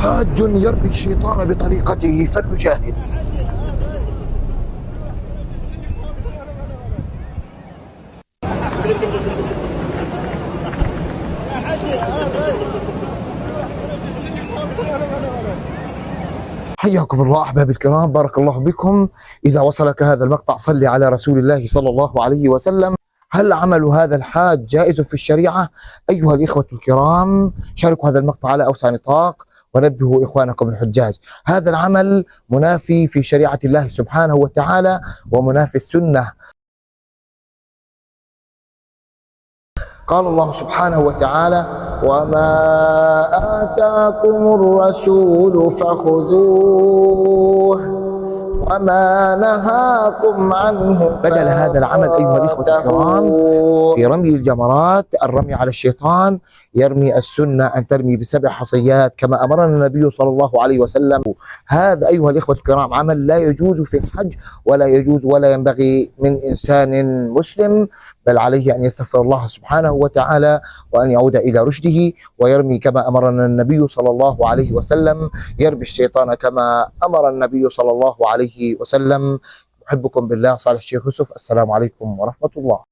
حاج يرمي الشيطان بطريقته فليجاهد. حياكم الله أحبابي الكرام، بارك الله بكم. إذا وصلك هذا المقطع صل على رسول الله صلى الله عليه وسلم. هل عمل هذا الحاج جائز في الشريعة؟ أيها الإخوة الكرام، شاركوا هذا المقطع على أوسع نطاق ونبهوا إخوانكم الحجاج. هذا العمل منافي في شريعة الله سبحانه وتعالى ومنافي السنة. قال الله سبحانه وتعالى: وما آتاكم الرسول فخذوه وما نهاكم عنه. بدل هذا العمل أيها الإخوة الكرام في رمي الجمرات الرمي على الشيطان، يرمي السنة أن ترمي ب7 حصيات كما أمرنا النبي صلى الله عليه وسلم. هذا أيها الإخوة الكرام عمل لا يجوز في الحج، ولا يجوز ولا ينبغي من إنسان مسلم، بل عليه أن يستغفر الله سبحانه وتعالى وأن يعود إلى رشده ويرمي كما أمرنا النبي صلى الله عليه وسلم، يرمي الشيطان كما أمر النبي صلى الله عليه وسلم. أحبكم بالله، صالح الشيخ يوسف. السلام عليكم ورحمة الله.